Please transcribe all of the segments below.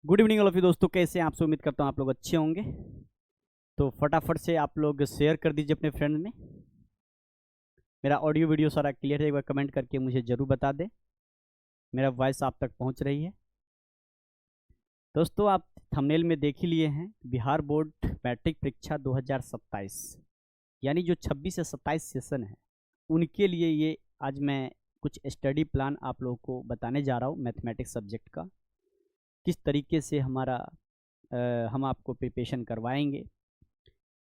Good evening all of you दोस्तों, कैसे हैं आप? से उम्मीद करता हूँ आप लोग अच्छे होंगे। तो फटाफट से आप लोग शेयर कर दीजिए अपने फ्रेंड में। मेरा ऑडियो वीडियो सारा क्लियर है? एक बार कमेंट करके मुझे ज़रूर बता दें मेरा वॉइस आप तक पहुँच रही है। दोस्तों, आप थंबनेल में देख ही लिए हैं, बिहार बोर्ड मैट्रिक परीक्षा 2027 यानी जो 26 से 27 सेशन है उनके लिए ये आज मैं कुछ स्टडी प्लान आप लोगों को बताने जा रहा हूँ। मैथमेटिक्स सब्जेक्ट का किस तरीके से हम आपको प्रिपरेशन करवाएंगे,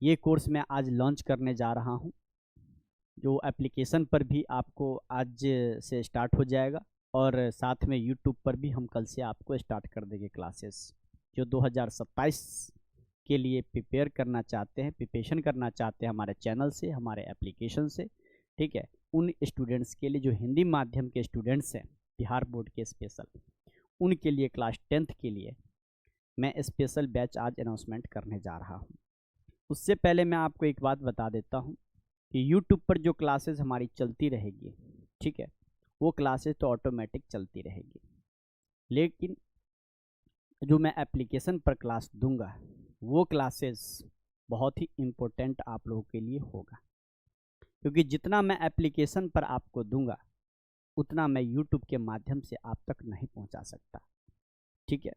ये कोर्स मैं आज लॉन्च करने जा रहा हूँ। जो एप्लीकेशन पर भी आपको आज से स्टार्ट हो जाएगा और साथ में यूट्यूब पर भी हम कल से आपको स्टार्ट कर देंगे क्लासेस। जो 2027 के लिए प्रिपेयर करना चाहते हैं, प्रिपरेशन करना चाहते हैं हमारे चैनल से, हमारे एप्लीकेशन से, ठीक है, उन स्टूडेंट्स के लिए जो हिंदी माध्यम के स्टूडेंट्स हैं बिहार बोर्ड के स्पेशल, उनके लिए क्लास 10th के लिए मैं स्पेशल बैच आज अनाउंसमेंट करने जा रहा हूँ। उससे पहले मैं आपको एक बात बता देता हूँ कि YouTube पर जो क्लासेस हमारी चलती रहेगी, ठीक है, वो क्लासेस तो ऑटोमेटिक चलती रहेगी, लेकिन जो मैं एप्लीकेशन पर क्लास दूंगा वो क्लासेस बहुत ही इम्पोर्टेंट आप लोगों के लिए होगा, क्योंकि जितना मैं एप्लीकेशन पर आपको दूंगा उतना मैं YouTube के माध्यम से आप तक नहीं पहुंचा सकता, ठीक है।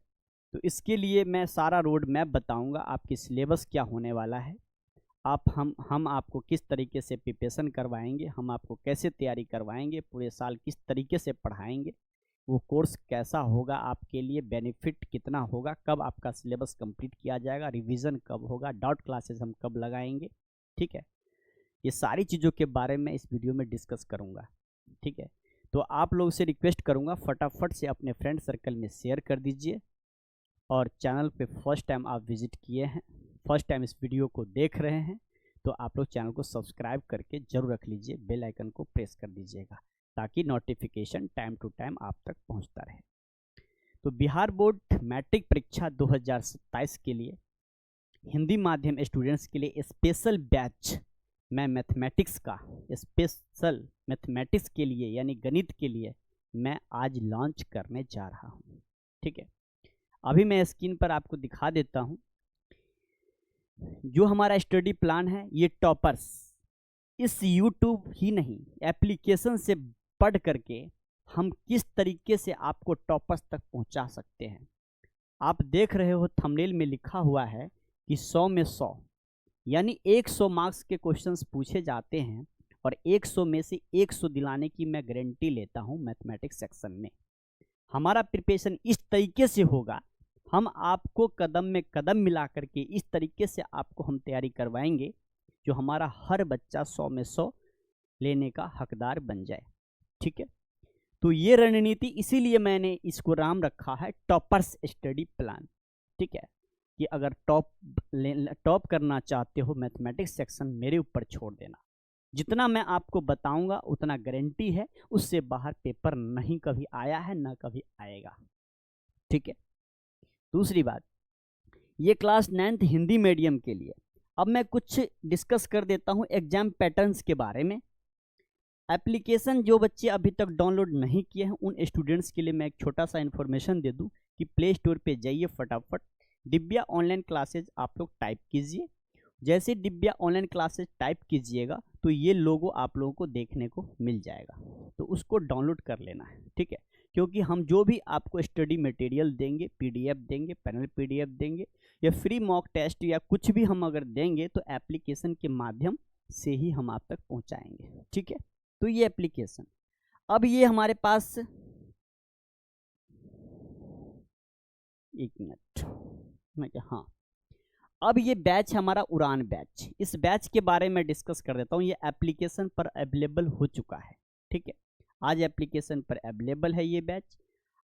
तो इसके लिए मैं सारा रोड मैप बताऊंगा, आपकी सिलेबस क्या होने वाला है, हम आपको किस तरीके से प्रिपरेशन करवाएंगे, हम आपको कैसे तैयारी करवाएंगे, पूरे साल किस तरीके से पढ़ाएंगे, वो कोर्स कैसा होगा, आपके लिए बेनिफिट कितना होगा, कब आपका सिलेबस कंप्लीट किया जाएगा, रिवीजन कब होगा, डाउट क्लासेस हम कब लगाएंगे, ठीक है। ये सारी चीज़ों के बारे में इस वीडियो में डिस्कस करूँगा, ठीक है। तो आप लोग से रिक्वेस्ट करूँगा फटाफट से अपने फ्रेंड सर्कल में शेयर कर दीजिए, और चैनल पे फर्स्ट टाइम आप विजिट किए हैं, फर्स्ट टाइम इस वीडियो को देख रहे हैं, तो आप लोग चैनल को सब्सक्राइब करके जरूर रख लीजिए, बेल आइकन को प्रेस कर दीजिएगा ताकि नोटिफिकेशन टाइम टू टाइम आप तक पहुंचता रहे। तो बिहार बोर्ड मैट्रिक परीक्षा 2027 के लिए हिंदी माध्यम स्टूडेंट्स के लिए स्पेशल बैच मैं मैथमेटिक्स का, स्पेशल मैथमेटिक्स के लिए यानी गणित के लिए मैं आज लॉन्च करने जा रहा हूँ, ठीक है। अभी मैं स्क्रीन पर आपको दिखा देता हूं जो हमारा स्टडी प्लान है। ये टॉपर्स इस यूट्यूब ही नहीं एप्लीकेशन से पढ़ करके हम किस तरीके से आपको टॉपर्स तक पहुंचा सकते हैं। आप देख रहे हो थंबनेल में लिखा हुआ है कि 100 में 100 यानी 100 मार्क्स के क्वेश्चंस पूछे जाते हैं और 100 में से 100 दिलाने की मैं गारंटी लेता हूं। मैथमेटिक्स सेक्शन में हमारा प्रिपरेशन इस तरीके से होगा, हम आपको कदम में कदम मिला करके इस तरीके से आपको हम तैयारी करवाएंगे जो हमारा हर बच्चा 100 में 100 लेने का हकदार बन जाए, ठीक है। तो ये रणनीति, इसीलिए मैंने इसको नाम रखा है टॉपर्स स्टडी प्लान, ठीक है, कि अगर टॉप करना चाहते हो मैथमेटिक्स सेक्शन मेरे ऊपर छोड़ देना, जितना मैं आपको बताऊंगा उतना गारंटी है, उससे बाहर पेपर नहीं कभी आया है ना कभी आएगा, ठीक है। दूसरी बात, ये क्लास 9th हिंदी मीडियम के लिए। अब मैं कुछ डिस्कस कर देता हूँ एग्जाम पैटर्न्स के बारे में। एप्लीकेशन जो बच्चे अभी तक डाउनलोड नहीं किए हैं उन स्टूडेंट्स के लिए मैं एक छोटा सा इन्फॉर्मेशन दे दूं कि प्ले स्टोर पे जाइए, फटाफट दिव्या ऑनलाइन क्लासेज आप लोग टाइप कीजिए। जैसे दिव्या ऑनलाइन क्लासेज टाइप कीजिएगा तो ये लोगो आप लोगों को देखने को मिल जाएगा, तो उसको डाउनलोड कर लेना है, ठीक है। क्योंकि हम जो भी आपको स्टडी मटेरियल देंगे, पीडीएफ देंगे, पैनल पीडीएफ देंगे या फ्री मॉक टेस्ट या कुछ भी हम अगर देंगे तो एप्लीकेशन के माध्यम से ही हम आप तक पहुंचाएंगे, ठीक है। तो ये एप्लीकेशन, अब ये हमारे पास, एक मिनट मैं क्या, हाँ, अब ये बैच हमारा उड़ान बैच, इस बैच के बारे में डिस्कस कर देता हूँ। ये एप्लीकेशन पर अवेलेबल हो चुका है, ठीक है, आज एप्लीकेशन पर अवेलेबल है ये बैच।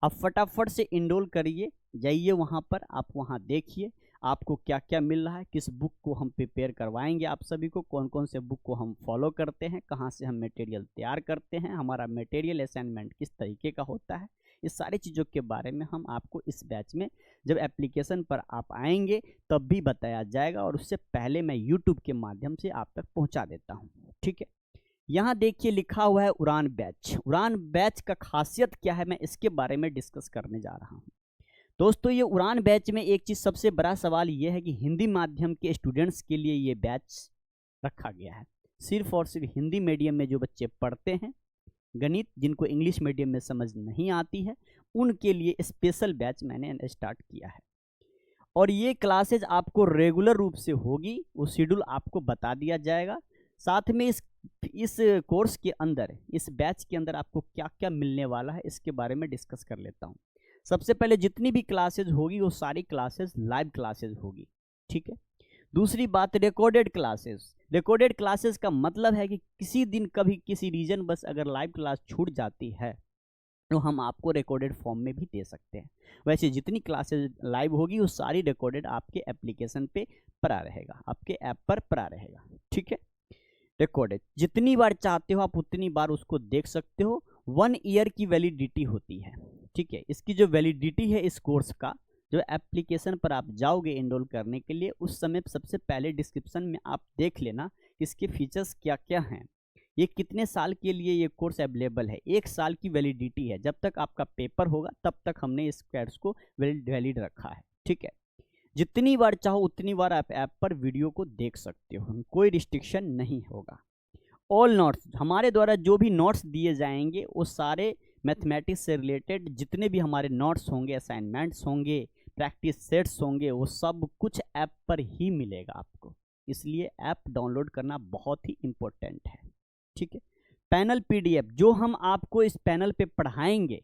आप फटाफट से इनरोल करिए, जाइए वहाँ पर, आप वहाँ देखिए आपको क्या क्या मिल रहा है, किस बुक को हम प्रिपेयर करवाएंगे आप सभी को, कौन कौन से बुक को हम फॉलो करते हैं, कहाँ से हम मटेरियल तैयार करते हैं, हमारा मटेरियल असाइनमेंट किस तरीके का होता है, इस सारी चीज़ों के बारे में हम आपको इस बैच में जब एप्लीकेशन पर आप आएंगे तब भी बताया जाएगा, और उससे पहले मैं यूट्यूब के माध्यम से आप तक पहुँचा देता हूँ, ठीक है। यहाँ देखिए लिखा हुआ है उड़ान बैच। उड़ान बैच का खासियत क्या है मैं इसके बारे में डिस्कस करने जा रहा हूँ। दोस्तों ये उड़ान बैच में एक चीज़ सबसे बड़ा सवाल ये है कि हिंदी माध्यम के स्टूडेंट्स के लिए ये बैच रखा गया है। सिर्फ और सिर्फ हिंदी मीडियम में जो बच्चे पढ़ते हैं, गणित जिनको इंग्लिश मीडियम में समझ नहीं आती है, उनके लिए स्पेशल बैच मैंने स्टार्ट किया है। और ये क्लासेज आपको रेगुलर रूप से होगी, वो शेड्यूल आपको बता दिया जाएगा। साथ में इस कोर्स के अंदर, इस बैच के अंदर आपको क्या क्या मिलने वाला है इसके बारे में डिस्कस कर लेता हूँ। सबसे पहले जितनी भी क्लासेज होगी वो सारी क्लासेज लाइव क्लासेज होगी, ठीक है। दूसरी बात, रिकॉर्डेड क्लासेस। रिकॉर्डेड क्लासेस का मतलब है कि किसी दिन कभी किसी रीजन बस अगर लाइव क्लास छूट जाती है तो हम आपको रिकॉर्डेड फॉर्म में भी दे सकते हैं। वैसे जितनी क्लासेस लाइव होगी वो सारी रिकॉर्डेड आपके एप्लीकेशन पे पड़ा रहेगा, आपके ऐप पर पड़ा रहेगा, ठीक है। रिकॉर्डेड जितनी बार चाहते हो आप उतनी बार उसको देख सकते हो। 1 ईयर की वैलिडिटी होती है, ठीक है। इसकी जो वैलिडिटी है इस कोर्स का, जो एप्लीकेशन पर आप जाओगे एनरोल करने के लिए, उस समय सबसे पहले डिस्क्रिप्शन में आप देख लेना इसके फीचर्स क्या क्या हैं, ये कितने साल के लिए ये कोर्स अवेलेबल है। 1 साल की वैलिडिटी है, जब तक आपका पेपर होगा तब तक हमने इस कोर्स को वैलिड रखा है, ठीक है। जितनी बार चाहो उतनी बार आप ऐप पर वीडियो को देख सकते हो, कोई रिस्ट्रिक्शन नहीं होगा। ऑल नोट्स, हमारे द्वारा जो भी नोट्स दिए जाएंगे वो सारे मैथमेटिक्स से रिलेटेड जितने भी हमारे नोट्स होंगे, असाइनमेंट्स होंगे, प्रैक्टिस सेट्स होंगे, वो सब कुछ ऐप पर ही मिलेगा आपको। इसलिए ऐप डाउनलोड करना बहुत ही इम्पोर्टेंट है, ठीक है। पैनल पीडीएफ, जो हम आपको इस पैनल पे पढ़ाएंगे,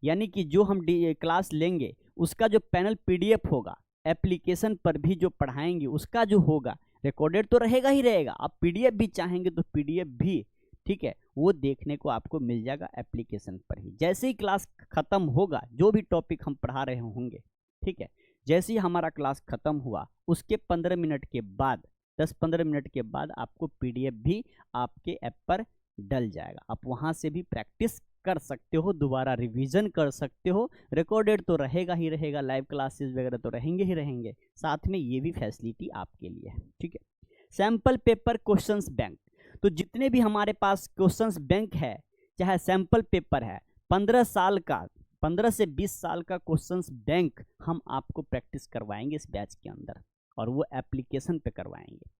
यानी कि जो हम क्लास लेंगे उसका जो पैनल पीडीएफ होगा, एप्लीकेशन पर भी जो पढ़ाएंगे उसका जो होगा, रिकॉर्डेड तो रहेगा ही रहेगा, आप पीडीएफ भी चाहेंगे तो पीडीएफ भी, ठीक है, वो देखने को आपको मिल जाएगा एप्लीकेशन पर ही। जैसे ही क्लास खत्म होगा, जो भी टॉपिक हम पढ़ा रहे होंगे, ठीक है, जैसे ही हमारा क्लास खत्म हुआ उसके 15 मिनट के बाद, 10-15 मिनट के बाद आपको पीडीएफ भी आपके ऐप पर डल जाएगा। आप वहाँ से भी प्रैक्टिस कर सकते हो, दोबारा रिवीजन कर सकते हो। रिकॉर्डेड तो रहेगा ही रहेगा, लाइव क्लासेस वगैरह तो रहेंगे ही रहेंगे, साथ में ये भी फैसिलिटी आपके लिए है, ठीक है। सैम्पल पेपर क्वेश्चंस बैंक, तो जितने भी हमारे पास क्वेश्चंस बैंक है, चाहे सैम्पल पेपर है, 15 साल का, 15 से 20 साल का क्वेश्चंस बैंक हम आपको प्रैक्टिस करवाएंगे इस बैच के अंदर, और वो एप्लीकेशन पे करवाएंगे।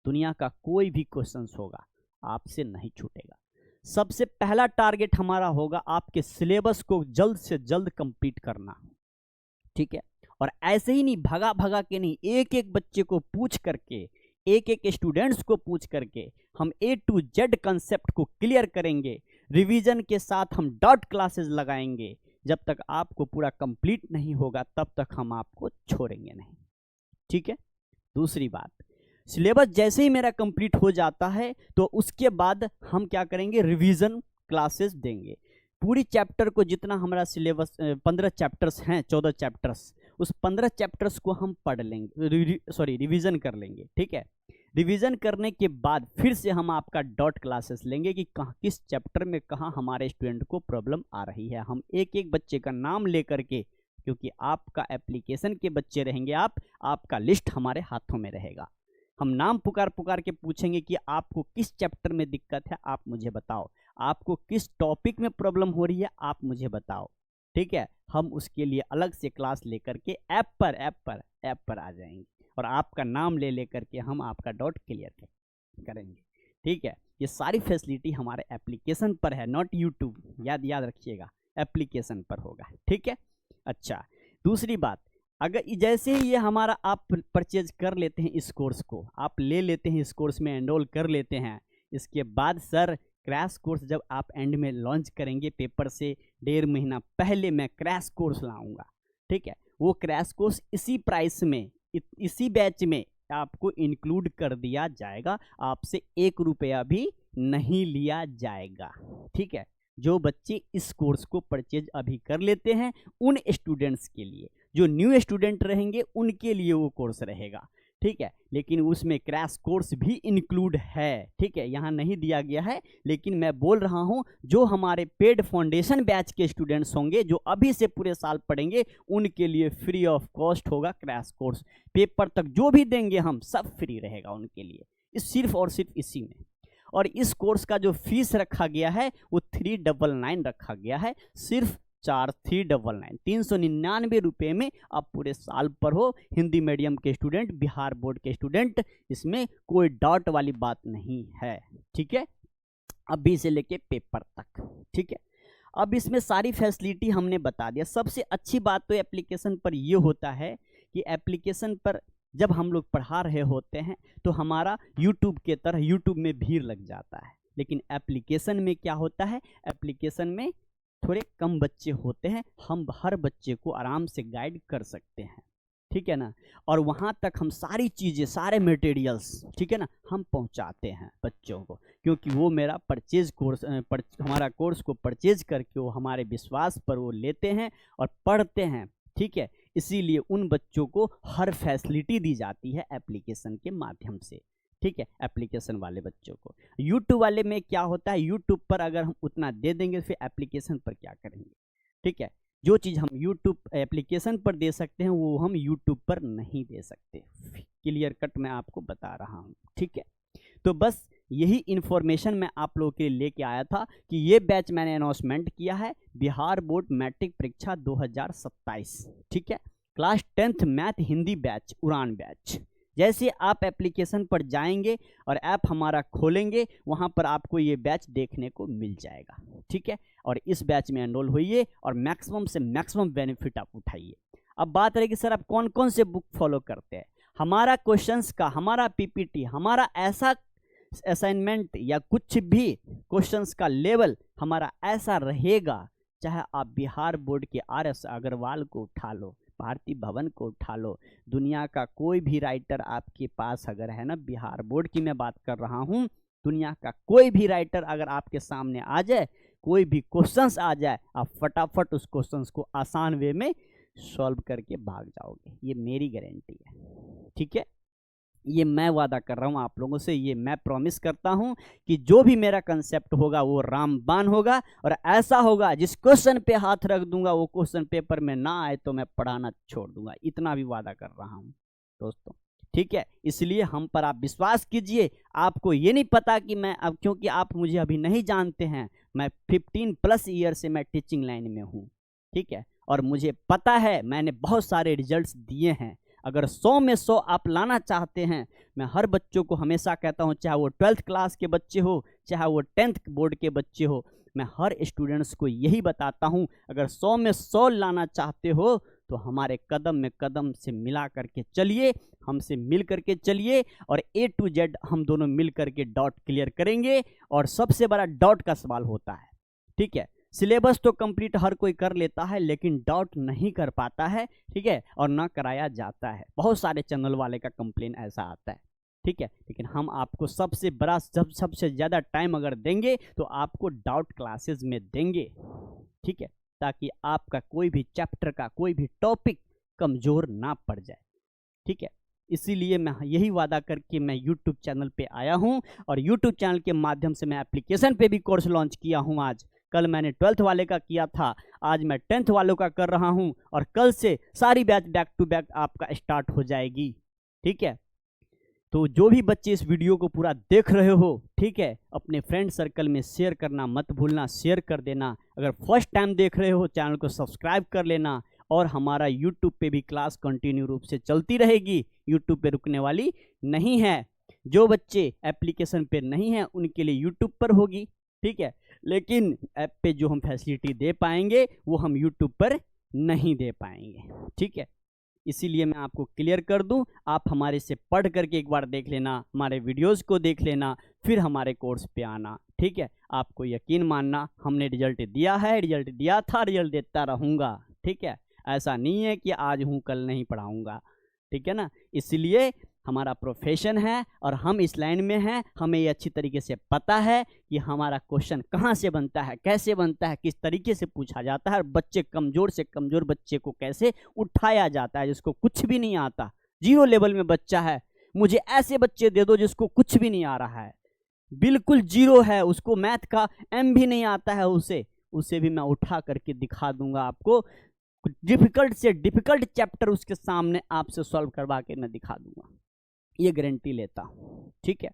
दुनिया का कोई भी क्वेश्चंस होगा आपसे नहीं छूटेगा। सबसे पहला टारगेट हमारा होगा आपके सिलेबस को जल्द से जल्द कंप्लीट करना, ठीक है। और ऐसे ही नहीं, भगा भगा के नहीं, एक एक बच्चे को पूछ करके, एक एक स्टूडेंट्स को पूछ करके हम A to Z कंसेप्ट को क्लियर करेंगे। रिवीजन के साथ हम डॉट क्लासेस लगाएंगे। जब तक आपको पूरा कंप्लीट नहीं होगा तब तक हम आपको छोड़ेंगे नहीं, ठीक है। दूसरी बात, सिलेबस जैसे ही मेरा कंप्लीट हो जाता है तो उसके बाद हम क्या करेंगे, रिवीजन क्लासेस देंगे। पूरी चैप्टर को, जितना हमारा सिलेबस 15 चैप्टर्स हैं, 14 चैप्टर्स, उस 15 चैप्टर्स को हम पढ़ लेंगे, रिवीजन कर लेंगे, ठीक है। रिवीजन करने के बाद फिर से हम आपका डॉट क्लासेस लेंगे कि कहाँ, किस चैप्टर में कहाँ हमारे स्टूडेंट को प्रॉब्लम आ रही है। हम एक एक बच्चे का नाम लेकर के, क्योंकि आपका एप्लीकेशन के बच्चे रहेंगे, आपका लिस्ट हमारे हाथों में रहेगा। हम नाम पुकार पुकार के पूछेंगे कि आपको किस चैप्टर में दिक्कत है, आप मुझे बताओ। आपको किस टॉपिक में प्रॉब्लम हो रही है, आप मुझे बताओ, ठीक है। हम उसके लिए अलग से क्लास लेकर के ऐप पर आ जाएंगे और आपका नाम ले लेकर के हम आपका डॉट क्लियर करेंगे, ठीक है। ये सारी फैसिलिटी हमारे एप्लीकेशन पर है, नॉट यूट्यूब, याद रखिएगा, एप्लीकेशन पर होगा, ठीक है। अच्छा, दूसरी बात, अगर जैसे ही ये हमारा आप परचेज कर लेते हैं, इस कोर्स को आप ले लेते हैं, इस कोर्स में एनरोल कर लेते हैं, इसके बाद सर क्रैश कोर्स जब आप एंड में लॉन्च करेंगे, पेपर से 1.5 महीना पहले मैं क्रैश कोर्स लाऊंगा, ठीक है। वो क्रैश कोर्स इसी प्राइस में, इसी बैच में आपको इंक्लूड कर दिया जाएगा, आपसे 1 रुपया भी नहीं लिया जाएगा, ठीक है। जो बच्चे इस कोर्स को परचेज अभी कर लेते हैं उन स्टूडेंट्स के लिए, जो न्यू स्टूडेंट रहेंगे उनके लिए वो कोर्स रहेगा, ठीक है। लेकिन उसमें क्रैश कोर्स भी इंक्लूड है, ठीक है, यहाँ नहीं दिया गया है, लेकिन मैं बोल रहा हूँ जो हमारे पेड फाउंडेशन बैच के स्टूडेंट्स होंगे, जो अभी से पूरे साल पढ़ेंगे, उनके लिए फ्री ऑफ कॉस्ट होगा क्रैश कोर्स। पेपर तक जो भी देंगे हम सब फ्री रहेगा उनके लिए, सिर्फ और सिर्फ इसी में। और इस कोर्स का जो फीस रखा गया है वो 399 रखा गया है, सिर्फ 4399 399 रुपये में आप पूरे साल पर हो। हिंदी मीडियम के स्टूडेंट, बिहार बोर्ड के स्टूडेंट, इसमें कोई डाउट वाली बात नहीं है। ठीक है, अभी से लेके पेपर तक। ठीक है, अब इसमें सारी फैसिलिटी हमने बता दिया। सबसे अच्छी बात तो एप्लीकेशन पर ये होता है कि एप्लीकेशन पर जब हम लोग पढ़ा रहे होते हैं तो हमारा यूट्यूब के तरह यूट्यूब में भीड़ लग जाता है, लेकिन एप्लीकेशन में क्या होता है, एप्लीकेशन में थोड़े कम बच्चे होते हैं, हम हर बच्चे को आराम से गाइड कर सकते हैं। ठीक है ना, और वहाँ तक हम सारी चीज़ें, सारे मटेरियल्स, ठीक है ना, हम पहुँचाते हैं बच्चों को, क्योंकि वो मेरा परचेज कोर्स हमारा कोर्स को परचेज करके वो हमारे विश्वास पर वो लेते हैं और पढ़ते हैं। ठीक है, इसीलिए उन बच्चों को हर फैसिलिटी दी जाती है एप्लीकेशन के माध्यम से। ठीक है, एप्लीकेशन वाले बच्चों को। यूट्यूब वाले में क्या होता है, यूट्यूब पर अगर हम उतना दे देंगे फिर एप्लीकेशन पर क्या करेंगे। ठीक है, जो चीज़ हम यूट्यूब एप्लीकेशन पर दे सकते हैं वो हम यूट्यूब पर नहीं दे सकते। क्लियर कट मैं आपको बता रहा हूँ। ठीक है, तो बस यही इन्फॉर्मेशन मैं आप लोगों के लिए लेके आया था कि ये बैच मैंने अनाउंसमेंट किया है, बिहार बोर्ड मैट्रिक परीक्षा 2027। ठीक है, class 10th math Hindi batch, उड़ान बैच। जैसे आप एप्लीकेशन पर जाएंगे और ऐप हमारा खोलेंगे, वहाँ पर आपको ये बैच देखने को मिल जाएगा। ठीक है, और इस बैच में एनरोल होइए और मैक्सिमम से मैक्सिमम बेनिफिट आप उठाइए। अब बात रही कि सर आप कौन कौन से बुक फॉलो करते हैं। हमारा क्वेश्चंस का, हमारा पीपीटी, हमारा ऐसा असाइनमेंट या कुछ भी क्वेश्चंस का लेवल हमारा ऐसा रहेगा, चाहे आप बिहार बोर्ड के RS अग्रवाल को उठा लो, भारती भवन को उठा लो, दुनिया का कोई भी राइटर आपके पास अगर है ना, बिहार बोर्ड की मैं बात कर रहा हूँ, दुनिया का कोई भी राइटर अगर आपके सामने आ जाए, कोई भी क्वेश्चंस आ जाए, आप फटाफट उस क्वेश्चंस को आसान वे में सॉल्व करके भाग जाओगे, ये मेरी गारंटी है। ठीक है, ये मैं वादा कर रहा हूँ आप लोगों से, ये मैं प्रॉमिस करता हूँ कि जो भी मेरा कंसेप्ट होगा वो रामबाण होगा और ऐसा होगा जिस क्वेश्चन पे हाथ रख दूंगा वो क्वेश्चन पेपर में ना आए तो मैं पढ़ाना छोड़ दूंगा, इतना भी वादा कर रहा हूँ दोस्तों। ठीक है, इसलिए हम पर आप विश्वास कीजिए। आपको ये नहीं पता कि मैं अब, क्योंकि आप मुझे अभी नहीं जानते हैं, मैं 15+ ईयर से मैं टीचिंग लाइन में हूँ। ठीक है, और मुझे पता है मैंने बहुत सारे रिजल्ट्स दिए हैं। अगर 100 में 100 आप लाना चाहते हैं, मैं हर बच्चों को हमेशा कहता हूं, चाहे वो 12th क्लास के बच्चे हो, चाहे वो 10th बोर्ड के बच्चे हो, मैं हर स्टूडेंट्स को यही बताता हूं, अगर 100 में 100 लाना चाहते हो तो हमारे कदम में कदम से मिला करके चलिए, हमसे मिल करके चलिए और A to Z हम दोनों मिल करके डॉट क्लियर करेंगे। और सबसे बड़ा डॉट का सवाल होता है। ठीक है, सिलेबस तो कंप्लीट हर कोई कर लेता है लेकिन डॉट नहीं कर पाता है। ठीक है, और ना कराया जाता है, बहुत सारे चैनल वाले का कंप्लेन ऐसा आता है। ठीक है, लेकिन हम आपको सबसे बड़ा सबसे ज़्यादा टाइम अगर देंगे तो आपको डाउट क्लासेस में देंगे। ठीक है, ताकि आपका कोई भी चैप्टर का कोई भी टॉपिक कमज़ोर ना पड़ जाए। ठीक है, इसीलिए मैं यही वादा करके मैं यूट्यूब चैनल पे आया हूँ और यूट्यूब चैनल के माध्यम से मैं एप्लीकेशन पे भी कोर्स लॉन्च किया हूँ। आज कल मैंने 12th वाले का किया था, आज मैं 10th वालों का कर रहा हूँ और कल से सारी बैच बैक टू बैक आपका स्टार्ट हो जाएगी। ठीक है, तो जो भी बच्चे इस वीडियो को पूरा देख रहे हो, ठीक है, अपने फ्रेंड सर्कल में शेयर करना मत भूलना, शेयर कर देना। अगर फर्स्ट टाइम देख रहे हो चैनल को सब्सक्राइब कर लेना और हमारा यूट्यूब पे भी क्लास कंटिन्यू रूप से चलती रहेगी, यूट्यूब पे रुकने वाली नहीं है। जो बच्चे एप्लीकेशन पे नहीं हैं उनके लिए यूट्यूब पर होगी। ठीक है, लेकिन ऐप पे जो हम फैसिलिटी दे पाएंगे वो हम यूट्यूब पर नहीं दे पाएंगे। ठीक है, इसीलिए मैं आपको क्लियर कर दूं, आप हमारे से पढ़ करके एक बार देख लेना, हमारे वीडियोस को देख लेना, फिर हमारे कोर्स पे आना। ठीक है, आपको यकीन मानना, हमने रिजल्ट दिया है, रिजल्ट दिया था, रिजल्ट देता रहूँगा। ठीक है, ऐसा नहीं है कि आज हूँ कल नहीं पढ़ाऊँगा। ठीक है ना, इसलिए हमारा प्रोफेशन है और हम इस लाइन में हैं, हमें ये अच्छी तरीके से पता है कि हमारा क्वेश्चन कहाँ से बनता है, कैसे बनता है, किस तरीके से पूछा जाता है और बच्चे कमज़ोर से कमज़ोर बच्चे को कैसे उठाया जाता है, जिसको कुछ भी नहीं आता, 0 लेवल में बच्चा है। मुझे ऐसे बच्चे दे दो जिसको कुछ भी नहीं आ रहा है, बिल्कुल 0 है, उसको मैथ का M भी नहीं आता है, उसे भी मैं उठा करके दिखा दूंगा आपको। डिफिकल्ट से डिफिकल्ट चैप्टर उसके सामने आपसे सॉल्व करवा के मैं दिखा दूंगा, ये गारंटी लेता हूँ। ठीक है,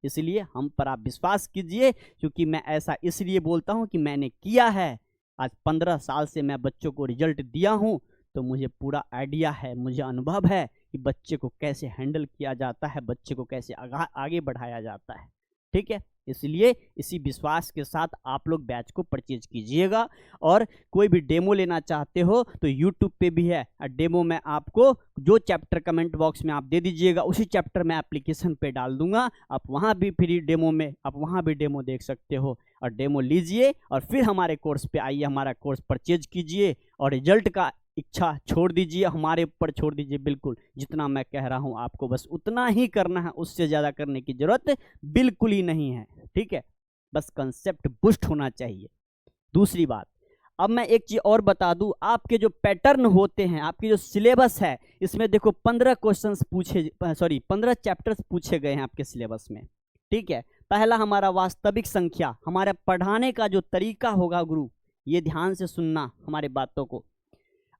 इसलिए हम पर आप विश्वास कीजिए, क्योंकि मैं ऐसा इसलिए बोलता हूँ कि मैंने किया है, आज 15 साल से मैं बच्चों को रिजल्ट दिया हूँ, तो मुझे पूरा आइडिया है, मुझे अनुभव है कि बच्चे को कैसे हैंडल किया जाता है, बच्चे को कैसे आगे बढ़ाया जाता है। ठीक है, इसलिए इसी विश्वास के साथ आप लोग बैच को परचेज कीजिएगा। और कोई भी डेमो लेना चाहते हो तो यूट्यूब पे भी है, डेमो में आपको जो चैप्टर कमेंट बॉक्स में आप दे दीजिएगा, उसी चैप्टर में एप्लीकेशन पे डाल दूंगा। आप वहाँ भी फ्री डेमो में आप वहाँ भी डेमो देख सकते हो, और डेमो लीजिए और फिर हमारे कोर्स पे आइए, हमारा कोर्स परचेज कीजिए और रिजल्ट का इच्छा छोड़ दीजिए, हमारे ऊपर छोड़ दीजिए। बिल्कुल जितना मैं कह रहा हूं आपको बस उतना ही करना है, उससे ज़्यादा करने की जरूरत बिल्कुल ही नहीं है। ठीक है, बस कंसेप्ट बूस्ट होना चाहिए। दूसरी बात, अब मैं एक चीज़ और बता दूं, आपके जो पैटर्न होते हैं, आपके जो सिलेबस है, इसमें देखो 15 क्वेश्चंस 15 चैप्टर्स पूछे गए हैं आपके सिलेबस में। ठीक है, पहला हमारा वास्तविक संख्या, हमारा पढ़ाने का जो तरीका होगा गुरु, ये ध्यान से सुनना हमारे बातों को।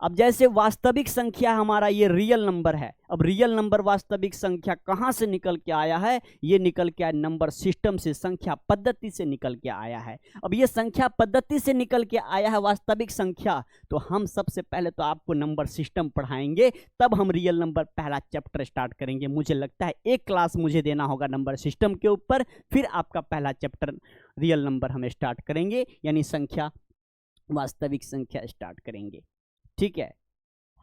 अब जैसे वास्तविक संख्या हमारा ये रियल नंबर है, अब रियल नंबर वास्तविक संख्या कहाँ से निकल के आया है? ये निकल के आया नंबर सिस्टम से, संख्या पद्धति से निकल के आया है। अब ये संख्या पद्धति से निकल के आया है वास्तविक संख्या, तो हम सबसे पहले तो आपको नंबर सिस्टम पढ़ाएंगे, तब हम रियल नंबर पहला चैप्टर स्टार्ट करेंगे। मुझे लगता है एक क्लास मुझे देना होगा नंबर सिस्टम के ऊपर, फिर आपका पहला चैप्टर रियल नंबर हम स्टार्ट करेंगे, यानी संख्या वास्तविक संख्या स्टार्ट करेंगे। ठीक है,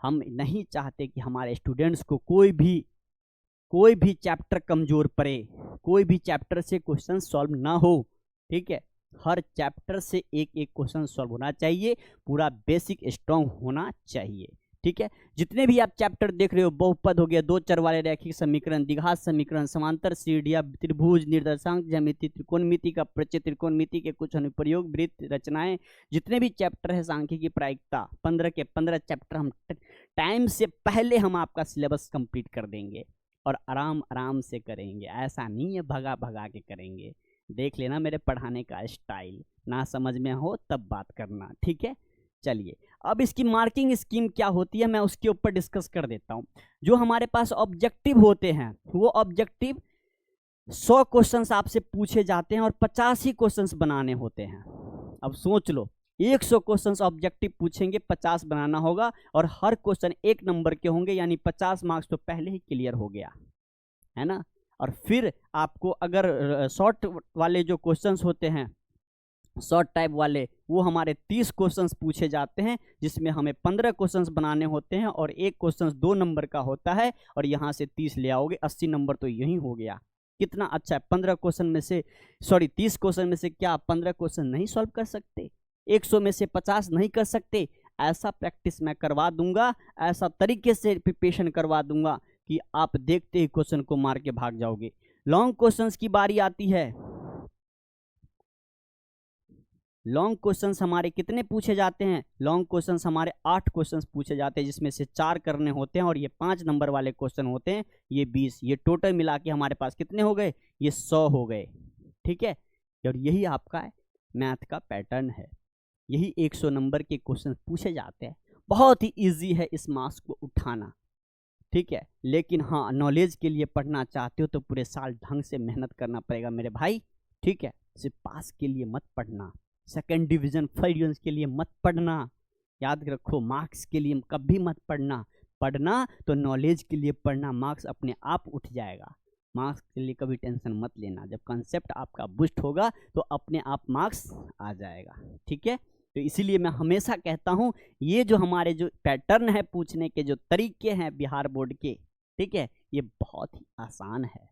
हम नहीं चाहते कि हमारे स्टूडेंट्स को कोई भी चैप्टर कमजोर पड़े, कोई भी चैप्टर से क्वेश्चन सॉल्व ना हो। ठीक है, हर चैप्टर से एक एक क्वेश्चन सॉल्व होना चाहिए, पूरा बेसिक स्ट्रॉन्ग होना चाहिए। ठीक है, जितने भी आप चैप्टर देख रहे हो, बहुपद हो गया, दो चर वाले रैखिक समीकरण, द्विघात समीकरण, समांतर सीढ़ियां, त्रिभुज, निर्देशांक ज्यामिति, त्रिकोणमिति का परिचय, त्रिकोणमिति के कुछ अनुप्रयोग, वृत्त रचनाएं, जितने भी चैप्टर है सांख्यिकी प्रायिकता, 15 के 15 चैप्टर हम टाइम से पहले हम आपका सिलेबस कंप्लीट कर देंगे, और आराम आराम से करेंगे। ऐसा नहीं है भगा भगा के करेंगे। देख लेना मेरे पढ़ाने का स्टाइल, ना समझ में हो तब बात करना। ठीक है, चलिए अब इसकी मार्किंग स्कीम क्या होती है मैं उसके ऊपर डिस्कस कर देता हूं। जो हमारे पास ऑब्जेक्टिव होते हैं, वो ऑब्जेक्टिव 100 क्वेश्चंस आपसे पूछे जाते हैं और 50 ही क्वेश्चंस बनाने होते हैं। अब सोच लो, 100 क्वेश्चंस ऑब्जेक्टिव पूछेंगे, 50 बनाना होगा, और हर क्वेश्चन 1 नंबर के होंगे, यानी 50 मार्क्स तो पहले ही क्लियर हो गया है ना। और फिर आपको अगर शॉर्ट वाले जो क्वेश्चंस होते हैं, शॉर्ट टाइप वाले, वो हमारे 30 क्वेश्चंस पूछे जाते हैं, जिसमें हमें 15 क्वेश्चंस बनाने होते हैं, और एक क्वेश्चन 2 नंबर का होता है, और यहाँ से 30 ले आओगे, 80 नंबर तो यही हो गया। कितना अच्छा है। 15 क्वेश्चन में से 30 क्वेश्चन में से क्या 15 क्वेश्चन नहीं सॉल्व कर सकते? 100 में से 50 नहीं कर सकते? ऐसा प्रैक्टिस मैं करवा दूंगा, ऐसा तरीके से प्रिपरेशन करवा दूंगा कि आप देखते ही क्वेश्चन को मार के भाग जाओगे। लॉन्ग क्वेश्चंस की बारी आती है। लॉन्ग क्वेश्चंस हमारे कितने पूछे जाते हैं? लॉन्ग क्वेश्चंस हमारे 8 क्वेश्चंस पूछे जाते हैं, जिसमें से 4 करने होते हैं, और ये 5 नंबर वाले क्वेश्चन होते हैं, ये 20। ये टोटल मिला के हमारे पास कितने हो गए? ये 100 हो गए। ठीक है, और यही आपका मैथ का पैटर्न है, यही 100 नंबर के क्वेश्चन पूछे जाते हैं। बहुत ही ईजी है इस मार्क्स को उठाना। ठीक है, लेकिन हाँ, नॉलेज के लिए पढ़ना चाहते हो तो पूरे साल ढंग से मेहनत करना पड़ेगा मेरे भाई। ठीक है, सिर्फ पास के लिए मत पढ़ना, सेकंड डिवीजन, फर्स्ट डिवीजन के लिए मत पढ़ना, याद रखो, मार्क्स के लिए कभी मत पढ़ना। पढ़ना तो नॉलेज के लिए पढ़ना, मार्क्स अपने आप उठ जाएगा। मार्क्स के लिए कभी टेंशन मत लेना, जब कंसेप्ट आपका बूस्ट होगा तो अपने आप मार्क्स आ जाएगा। ठीक है, तो इसीलिए मैं हमेशा कहता हूँ, ये जो हमारे जो पैटर्न है, पूछने के जो तरीके हैं बिहार बोर्ड के, ठीक है, ये बहुत ही आसान है।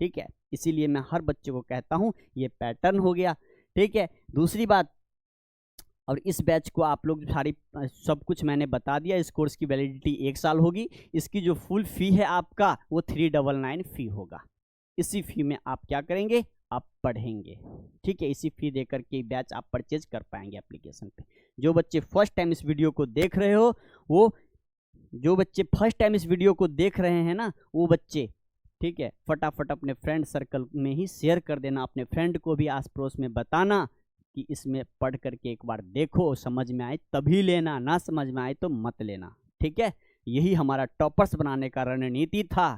ठीक है, इसीलिए मैं हर बच्चे को कहता हूँ ये पैटर्न हो गया। ठीक है, दूसरी बात, और इस बैच को आप लोग सारी सब कुछ मैंने बता दिया। इस कोर्स की वैलिडिटी 1 साल होगी। इसकी जो फुल फी है आपका, वो 399 फी होगा। इसी फी में आप क्या करेंगे? आप पढ़ेंगे। ठीक है, इसी फी देकर के बैच आप परचेज कर पाएंगे एप्लीकेशन पे। जो बच्चे फर्स्ट टाइम इस वीडियो को देख रहे हो, वो बच्चे ठीक है, फटाफट अपने फ्रेंड सर्कल में ही शेयर कर देना। अपने फ्रेंड को भी आस पड़ोस में बताना कि इसमें पढ़ करके एक बार देखो, समझ में आए तभी लेना, ना समझ में आए तो मत लेना। ठीक है, यही हमारा टॉपर्स बनाने का रणनीति था।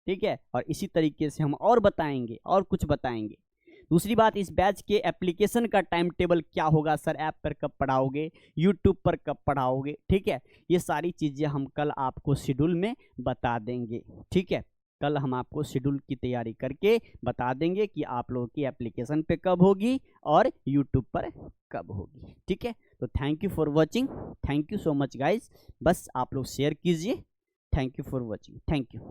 ठीक है, और इसी तरीके से हम और बताएंगे और कुछ बताएंगे। दूसरी बात, इस बैच के एप्लीकेशन का टाइम टेबल क्या होगा सर, ऐप पर कब पढ़ाओगे, यूट्यूब पर कब पढ़ाओगे, ठीक है, ये सारी चीज़ें हम कल आपको शेड्यूल में बता देंगे। ठीक है, कल हम आपको शेड्यूल की तैयारी करके बता देंगे कि आप लोगों की एप्लीकेशन पे कब होगी और यूट्यूब पर कब होगी। ठीक है, तो thank you for watching, thank you so much guys. बस आप लोग शेयर कीजिए। Thank you for watching, thank you.